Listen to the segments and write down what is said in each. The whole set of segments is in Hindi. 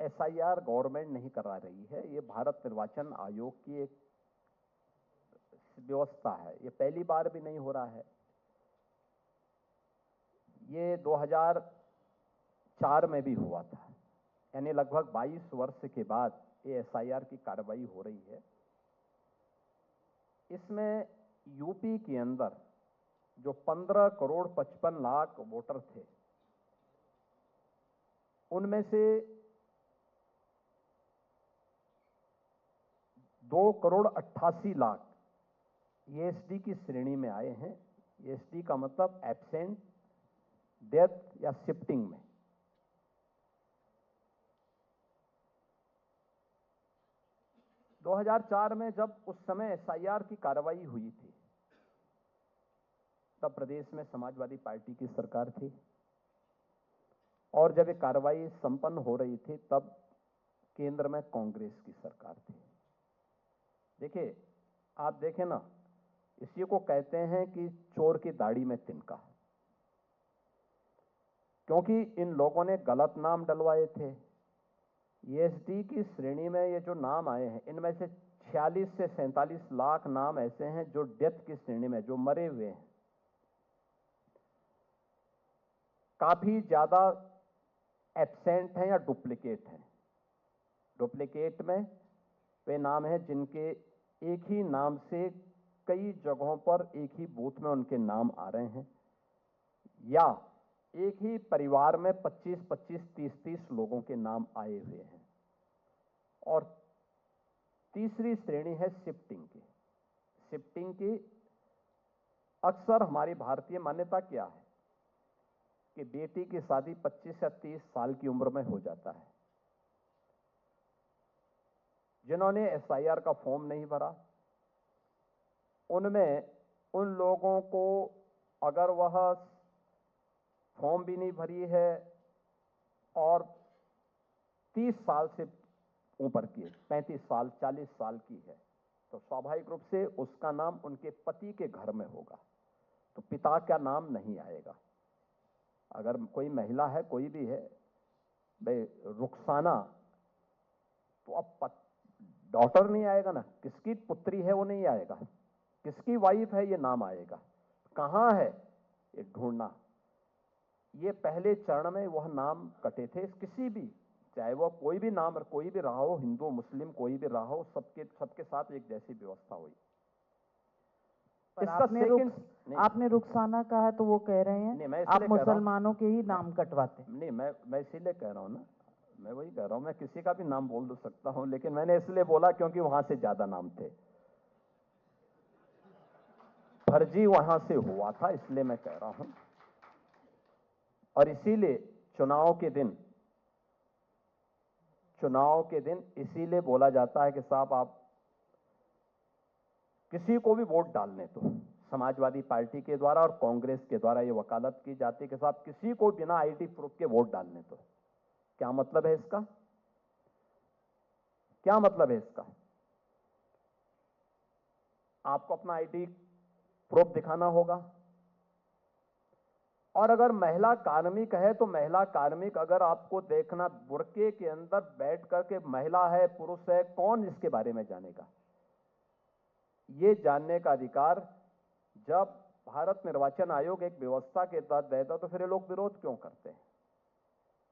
एसआईआर गवर्नमेंट नहीं करा रही है, ये भारत निर्वाचन आयोग की एक व्यवस्था है। ये पहली बार भी नहीं हो रहा है। ये 2004 में भी हुआ था, यानी लगभग 22 वर्ष के बाद ये एसआईआर की कार्रवाई हो रही है। इसमें यूपी के अंदर जो 15 करोड़ 55 लाख वोटर थे, उनमें से 2 करोड़ 88 लाख एसटी की श्रेणी में आए हैं। एसटी का मतलब एब्सेंट, डेथ या शिफ्टिंग में। दो 2004 में जब उस समय एसआईआर की कार्रवाई हुई थी, तब प्रदेश में समाजवादी पार्टी की सरकार थी, और जब ये कार्रवाई संपन्न हो रही थी तब केंद्र में कांग्रेस की सरकार थी। देखिए, आप देखें ना, इसी को कहते हैं कि चोर की दाढ़ी में तिनका, क्योंकि इन लोगों ने गलत नाम डलवाए थे। एसटी की श्रेणी में ये जो नाम आए हैं, इनमें से 46 से 47 लाख नाम ऐसे हैं जो डेथ की श्रेणी में, जो मरे हुए हैं। काफी ज्यादा एब्सेंट हैं या डुप्लीकेट हैं। डुप्लीकेट में वे नाम हैं जिनके एक ही नाम से कई जगहों पर एक ही बूथ में उनके नाम आ रहे हैं, या एक ही परिवार में 25-25, 30-30 लोगों के नाम आए हुए हैं। और तीसरी श्रेणी है शिफ्टिंग की। शिफ्टिंग की अक्सर हमारी भारतीय मान्यता क्या है कि बेटी की शादी 25 या 30 साल की उम्र में हो जाता है। जिन्होंने एसआईआर का फॉर्म नहीं भरा, उनमें उन लोगों को अगर वह फॉर्म भी नहीं भरी है और 30 साल से ऊपर की है, 35 साल 40 साल की है, तो स्वाभाविक रूप से उसका नाम उनके पति के घर में होगा, तो पिता का नाम नहीं आएगा। अगर कोई महिला है, कोई भी है, भाई रुखसाना, तो अब डॉटर नहीं आएगा ना, किसकी पुत्री है वो नहीं आएगा, किसकी वाइफ है ये नाम आएगा। कहां है ये ढूंढना। ये पहले चरण में वह नाम कटे थे, किसी भी, चाहे वो कोई भी नाम, कोई भी रहा हो, हिंदू मुस्लिम कोई भी रहा हो, सबके साथ एक जैसी व्यवस्था हुई। पर आपने रुखसाना कहा तो वो कह रहे हैं आप मुसलमानों के ही नाम कटवाते। नहीं, मैं इसीलिए कह रहा हूं ना, मैं वही कह रहा हूं, मैं किसी का भी नाम बोल सकता हूं, लेकिन मैंने इसलिए बोला क्योंकि वहां से ज्यादा नाम थे, फर्जी वहां से हुआ था, इसलिए मैं कह रहा हूं। और इसीलिए चुनाव के दिन इसीलिए बोला जाता है कि साहब आप किसी को भी वोट डालने तो, समाजवादी पार्टी के द्वारा और कांग्रेस के द्वारा यह वकालत की जाती है कि साहब किसी को बिना आईडी प्रूफ के वोट डालने तो। क्या मतलब है इसका? क्या मतलब है इसका? आपको अपना आईडी प्रूफ दिखाना होगा, और अगर महिला कार्मिक है तो महिला कार्मिक अगर आपको देखना, बुर्के के अंदर बैठ करके महिला है पुरुष है, कौन इसके बारे में जानेगा? ये जानने का अधिकार जब भारत निर्वाचन आयोग एक व्यवस्था के तहत देता तो फिर ये लोग विरोध क्यों करते हैं?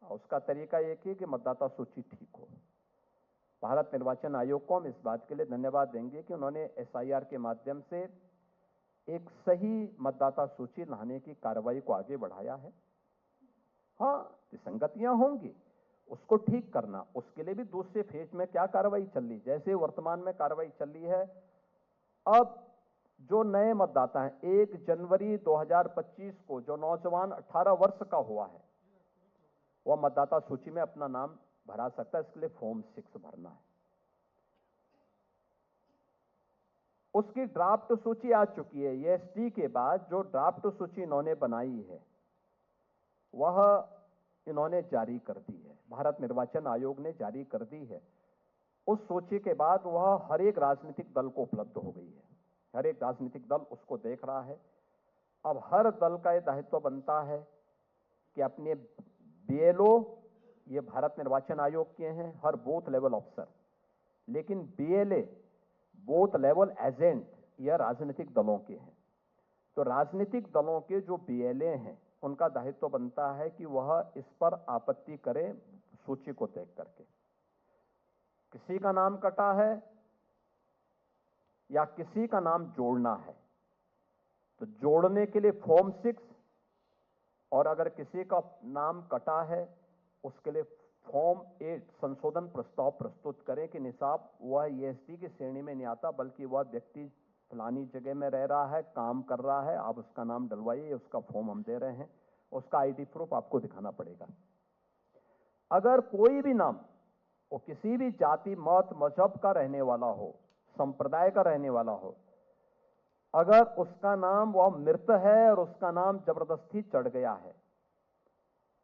उसका तरीका एक ही कि मतदाता सूची ठीक हो। भारत निर्वाचन आयोग को हम इस बात के लिए धन्यवाद देंगे कि उन्होंने एसआईआर के माध्यम से एक सही मतदाता सूची लाने की कार्रवाई को आगे बढ़ाया है। हां, विसंगतियां होंगी, उसको ठीक करना, उसके लिए भी दूसरे फेज में क्या कार्रवाई चल रही, जैसे वर्तमान में कार्रवाई चल रही है। अब जो नए मतदाता हैं, 1 जनवरी 2025 को जो नौजवान 18 वर्ष का हुआ है, वह मतदाता सूची में अपना नाम भरा सकता है। इसके लिए फॉर्म 6 भरना है। उसकी ड्राफ्ट सूची आ चुकी है। एसटी के बाद जो ड्राफ्ट सूची इन्होंने बनाई है वह इन्होंने जारी कर दी है, भारत निर्वाचन आयोग ने जारी कर दी है। उस सूची के बाद वह हर एक राजनीतिक दल को उपलब्ध हो गई है। हर एक राजनीतिक दल उसको देख रहा है। अब हर दल का यह दायित्व बनता है कि अपने बीएलओ ये भारत निर्वाचन आयोग के हैं, हर बूथ लेवल अफसर, लेकिन बीएलए बूथ लेवल एजेंट यह राजनीतिक दलों के हैं। तो राजनीतिक दलों के जो बीएलए हैं उनका दायित्व बनता है कि वह इस पर आपत्ति करें सूची को देख करके। किसी का नाम कटा है या किसी का नाम जोड़ना है तो जोड़ने के लिए फॉर्म 6, और अगर किसी का नाम कटा है उसके लिए फॉर्म 8 संशोधन प्रस्ताव प्रस्तुत करें कि निसाब वह ईएसटी की श्रेणी में नहीं आता, बल्कि वह व्यक्ति फलानी जगह में रह रहा है, काम कर रहा है, आप उसका नाम डलवाइए, उसका फॉर्म हम दे रहे हैं, उसका आईडी प्रूफ आपको दिखाना पड़ेगा। अगर कोई भी नाम वो किसी भी जाति, मत, मजहब का रहने वाला हो, संप्रदाय का रहने वाला हो, अगर उसका नाम वह मृत है और उसका नाम जबरदस्ती चढ़ गया है,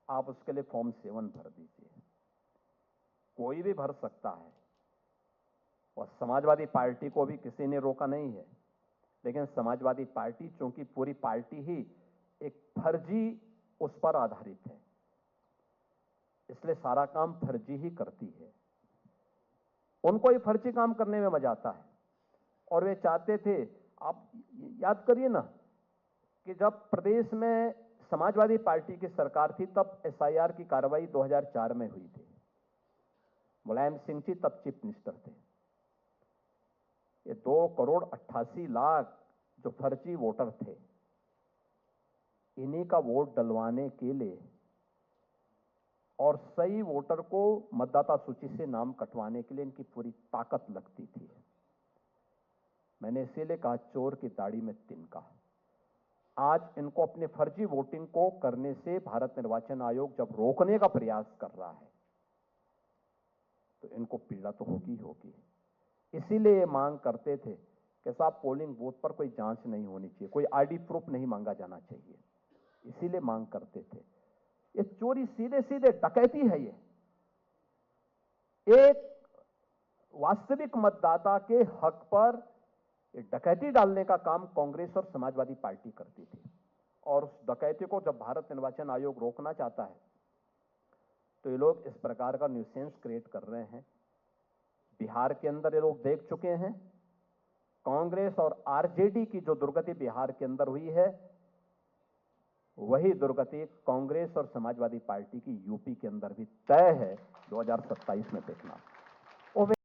आप उसके लिए फॉर्म 7 भर दीजिए। कोई भी भर सकता है, और समाजवादी पार्टी को भी किसी ने रोका नहीं है, लेकिन समाजवादी पार्टी चूंकि पूरी पार्टी ही एक फर्जी उस पर आधारित है, इसलिए सारा काम फर्जी ही करती है। उनको ही फर्जी काम करने में मजा आता है, और वे चाहते थे, आप याद करिए ना कि जब प्रदेश में समाजवादी पार्टी की सरकार थी तब एसआईआर की कार्रवाई 2004 में हुई थी। मुलायम सिंह जी तब चीफ मिनिस्टर थे। ये 2,88,00,000 जो फर्जी वोटर थे, इन्हीं का वोट डलवाने के लिए और सही वोटर को मतदाता सूची से नाम कटवाने के लिए इनकी पूरी ताकत लगती थी। मैंने इसीलिए कहा चोर की दाढ़ी में तिनका। आज इनको अपने फर्जी वोटिंग को करने से भारत निर्वाचन आयोग जब रोकने का प्रयास कर रहा है तो इनको पीड़ा तो होगी होगी। इसीलिए ये मांग करते थे कि साहब पोलिंग बूथ पर कोई जांच नहीं होनी चाहिए, कोई आईडी प्रूफ नहीं मांगा जाना चाहिए, इसीलिए मांग करते थे। ये चोरी सीधे सीधे डकैती है। ये एक वास्तविक मतदाता के हक पर ये डकैती डालने का काम कांग्रेस और समाजवादी पार्टी करती थी, और उस डकैती को जब भारत निर्वाचन आयोग रोकना चाहता है तो ये लोग इस प्रकार का न्यूसेंस क्रिएट कर रहे हैं। बिहार के अंदर ये लोग देख चुके हैं, कांग्रेस और आरजेडी की जो दुर्गति बिहार के अंदर हुई है, वही दुर्गति कांग्रेस और समाजवादी पार्टी की यूपी के अंदर भी तय है। 2027 में देखना।